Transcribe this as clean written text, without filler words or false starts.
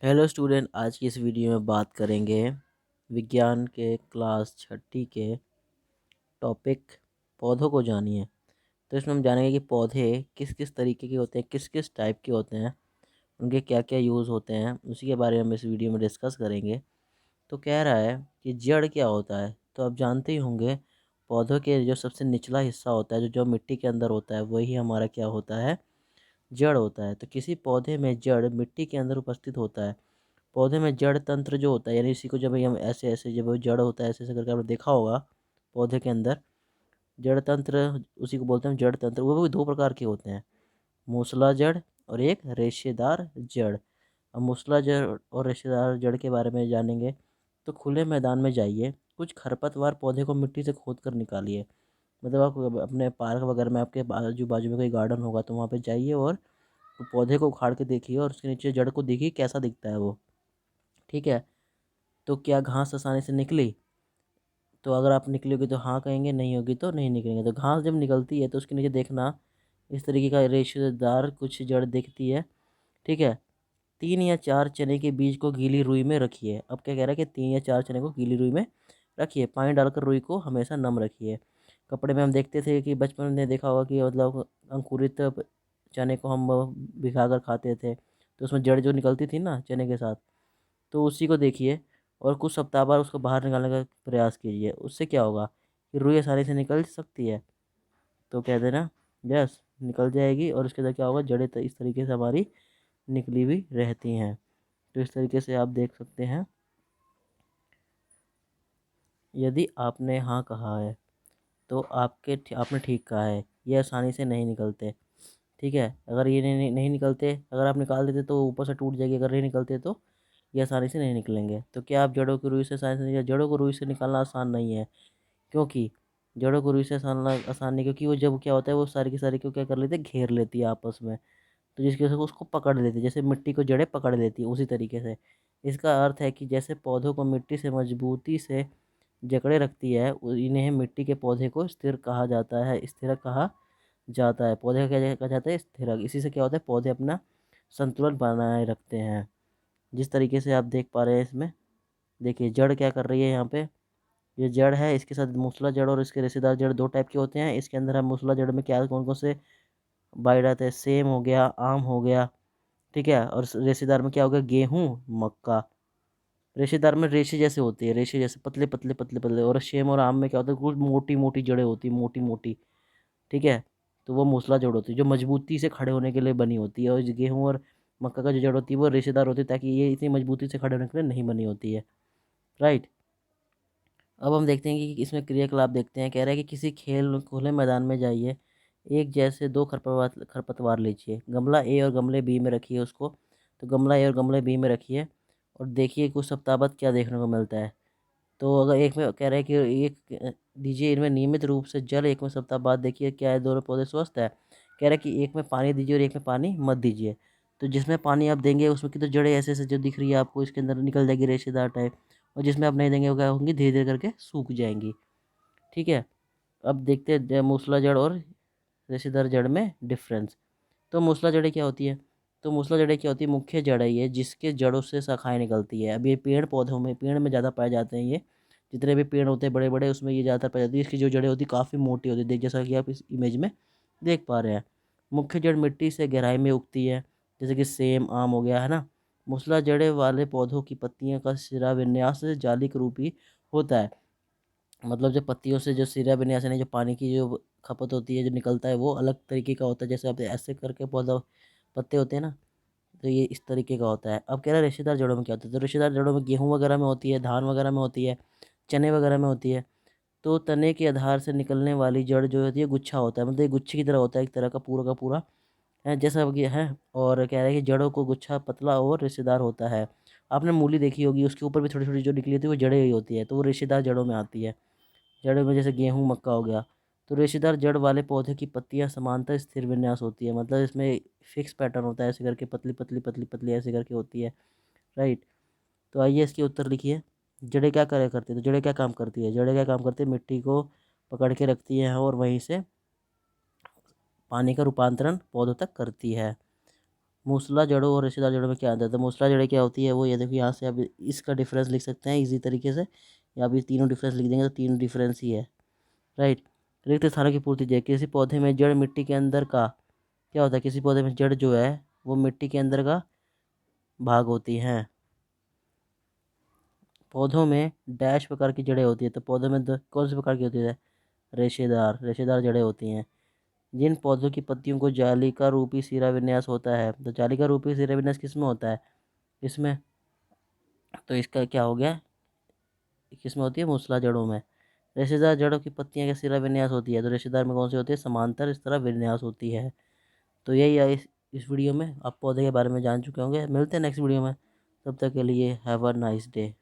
Hello student, आज की इस वीडियो में बात करेंगे विज्ञान के क्लास छठी के टॉपिक पौधों को जानिए। तो इसमें हम जानेंगे कि पौधे किस किस तरीके के होते हैं, किस किस टाइप के होते हैं, उनके क्या क्या यूज़ होते हैं, उसी के बारे में हम इस वीडियो में डिस्कस करेंगे। तो कह रहा है कि जड़ क्या होता है। तो आप जानते ही होंगे, पौधों के जो सबसे निचला हिस्सा होता है, जो जो मिट्टी के अंदर होता है, वही हमारा क्या होता है, जड़ होता है। तो किसी पौधे में जड़ मिट्टी के अंदर उपस्थित होता है। पौधे में जड़ तंत्र जो होता है, यानी इसी को जब हम ऐसे ऐसे जब वो जड़ होता है, ऐसे ऐसे करके आपने देखा होगा पौधे के अंदर जड़ तंत्र, उसी को बोलते हैं जड़ तंत्र। वो भी दो प्रकार के होते हैं, मूसला जड़ और एक रेशेदार जड़। अब मूसला जड़ और रेशेदार जड़ के बारे में जानेंगे। तो खुले मैदान में जाइए, कुछ खरपतवार पौधे को मिट्टी से खोद कर निकालिए। मतलब आप अपने पार्क वगैरह में, आपके आजू बाजू में कोई गार्डन होगा तो वहाँ पे जाइए और पौधे को उखाड़ के देखिए और उसके नीचे जड़ को देखिए कैसा दिखता है वो। ठीक है। तो क्या घास आसानी से निकली? तो अगर आप निकलोगे तो हाँ कहेंगे, नहीं होगी तो नहीं निकलेंगे। तो घास जब निकलती है तो उसके नीचे देखना इस तरीके का रेशेदार कुछ जड़ दिखती है। ठीक है। 3 या 4 चने के बीज को गीली रुई में रखिए। अब क्या कह रहा है कि 3 या 4 चने को गीली रुई में रखिए, पानी डालकर रुई को हमेशा नम रखिए। कपड़े में हम देखते थे कि बचपन में देखा होगा कि मतलब अंकुरित चने को हम भिगा कर खाते थे, तो उसमें जड़ जो निकलती थी ना चने के साथ, तो उसी को देखिए और कुछ सप्ताह बाद उसको बाहर निकालने का प्रयास कीजिए। उससे क्या होगा कि रुई आसानी से निकल सकती है। तो कह देना यस, निकल जाएगी। और उसके अंदर क्या होगा, जड़ें तो इस तरीके से हमारी निकली हुई रहती हैं। तो इस तरीके से आप देख सकते हैं। यदि आपने हाँ कहा है तो आपने ठीक कहा है, ये आसानी से नहीं निकलते। ठीक है। अगर ये नहीं निकलते, अगर आप निकाल देते तो ऊपर से टूट जाएगी, अगर नहीं निकलते तो ये आसानी से नहीं निकलेंगे। तो क्या आप जड़ों की रुई से आसानी से, जड़ों को रुई से निकालना आसान नहीं है। क्योंकि जड़ों को रुई से आसान नहीं, क्योंकि वो जब क्या होता है, वो सारी की सारी को क्या कर लेते हैं, घेर लेती है आपस में। तो जिसकी वजह से वो उसको पकड़ लेती है, जैसे मिट्टी को जड़ें पकड़ लेती है, उसी तरीके से इसका अर्थ है कि जैसे पौधों को मिट्टी से मजबूती से जकड़े रखती है, इन्हें मिट्टी के पौधे को स्थिर कहा जाता है, स्थिरक कहा जाता है। पौधे का क्या कहा जाता है, स्थिरक। इसी से क्या होता है, पौधे अपना संतुलन बनाए रखते हैं। जिस तरीके से आप देख पा रहे हैं इसमें, देखिए जड़ क्या कर रही है यहाँ पे। ये जड़ है, इसके साथ मूसला जड़ और इसके रेशेदार जड़ दो टाइप के होते हैं। इसके अंदर हम मूसला जड़ में क्या कौन कौन से बाइट आते हैं, सेम हो गया, आम हो गया। ठीक है। और रेशेदार में क्या हो गया, गेहूँ, मक्का। रेशेदार में रेशे जैसे होती है, रेशे जैसे पतले पतले पतले पतले। और सेम और आम में क्या होता है, कुछ मोटी मोटी जड़ें होती है, मोटी मोटी। ठीक है। तो वो मूसला जड़ होती है जो मजबूती से खड़े होने के लिए बनी होती है। और जो गेहूँ और मक्का का जो जड़ होती है वो रेशेदार होती है, ताकि ये इतनी मजबूती से खड़े होने के लिए नहीं बनी होती है। राइट। अब हम देखते हैं कि इसमें क्रियाकलाप देखते हैं। कह रहा है कि किसी खेल खुले मैदान में जाइए, एक जैसे दो खरपतवार खरपतवार लीजिए, गमला ए और गमले बी में रखिए उसको। तो गमला ए और गमले बी में रखिए और देखिए कुछ सप्ताह बाद क्या देखने को मिलता है। तो अगर एक में कह रहा है कि एक दीजिए, इनमें नियमित रूप से जल, एक में सप्ताह बाद देखिए क्या है, दोनों पौधे स्वस्थ है। कह रहा है कि एक में पानी दीजिए और एक में पानी मत दीजिए। तो जिसमें पानी आप देंगे उसमें की तो जड़ें ऐसे ऐसे जो दिख रही है आपको, इसके अंदर निकल जाएगी रेशेदार टाइप। और जिसमें आप नहीं देंगे वो क्या होंगी, धीरे धीरे करके सूख जाएंगी। ठीक है। अब देखते हैं मूसला जड़ और रेशेदार जड़ में डिफरेंस। तो मूसला जड़ें क्या होती है? तो मूसला जड़ें क्या होती है, मुख्य जड़ है ये, जिसके जड़ों से शाखाएं निकलती है। अब ये पेड़ पौधों में, पेड़ में ज़्यादा पाए जाते हैं ये। जितने भी पेड़ होते हैं बड़े बड़े, उसमें ये ज़्यादातर पाई जाती है। इसकी जो जड़ें होती है काफ़ी मोटी होती है, देख जैसा कि आप इस इमेज में देख पा रहे हैं। मुख्य जड़ मिट्टी से गहराई में उगती है, जैसे कि सेम, आम हो गया, है ना। मूसला जड़ें वाले पौधों की पत्तियों का सिरा विन्यास जाली के रूपी होता है। मतलब जो पत्तियों से जो सिरा विन्यास है, जो पानी की जो खपत होती है, जो निकलता है, वो अलग तरीके का होता है। जैसे आप ऐसे करके पौधा पत्ते होते हैं ना, तो ये इस तरीके का होता है। अब कह रहा है रेशेदार जड़ों में क्या होता है। तो रेशेदार जड़ों में गेहूँ वगैरह में होती है, धान वगैरह में होती है, चने वगैरह में होती है। तो तने के आधार से निकलने वाली जड़ जो होती है गुच्छा होता है, मतलब ये गुच्छे की तरह होता है, एक तरह का पूरा है, जैसा अब ये है। और कह रहा है कि जड़ों को गुच्छा पतला और रेशेदार होता है। आपने मूली देखी होगी, उसके ऊपर भी छोटी छोटी जो निकली होती है वो जड़ें ही होती है, तो वो रेशेदार जड़ों में आती है। जड़ों में जैसे गेहूँ मक्का हो गया। तो रेशेदार जड़ वाले पौधे की पत्तियां समांतर स्थिर विन्यास होती है, मतलब इसमें फिक्स पैटर्न होता है, ऐसे करके पतली पतली पतली पतली ऐसे करके होती है। राइट। तो आइए इसके उत्तर लिखिए। जड़ें क्या करे करती है, तो जड़ें क्या काम करती है, जड़ें क्या काम करती है, मिट्टी को पकड़ के रखती है और वहीं से पानी का रूपांतरण पौधों तक करती है। मूसला जड़ों और रेशेदार जड़ों में क्या अंतर है? तो मूसला जड़ें क्या होती है वो ये देखो, यहाँ से आप इसका डिफरेंस लिख सकते हैं इजी तरीके से, या आप ये तीनों डिफरेंस लिख देंगे तो तीनों डिफरेंस ही है, राइट। रिक्त स्थानों की पूर्ति चाहिए। किसी पौधे में जड़ मिट्टी के अंदर का क्या होता है? किसी पौधे में जड़ जो है वो मिट्टी के अंदर का भाग होती हैं। पौधों में डैश प्रकार की जड़ें होती है, तो पौधों में कौन से प्रकार की होती है? रेशेदार जड़ें होती हैं। जिन पौधों की पत्तियों को जालिका रूपी सिरा विन्यास होता है, तो जालिका रूपी सिरा विन्यास किसमें होता है? इसमें। तो इसका क्या हो गया, किसमें होती है? मूसला जड़ों में। रेशेदार जड़ों की पत्तियां का सिरा विन्यास होती है, तो रेशेदार में कौन सी होती है? समांतर इस तरह विन्यास होती है। तो यही है इस वीडियो में, आप पौधे के बारे में जान चुके होंगे। मिलते हैं नेक्स्ट वीडियो में, तब तक के लिए हैव अ नाइस डे।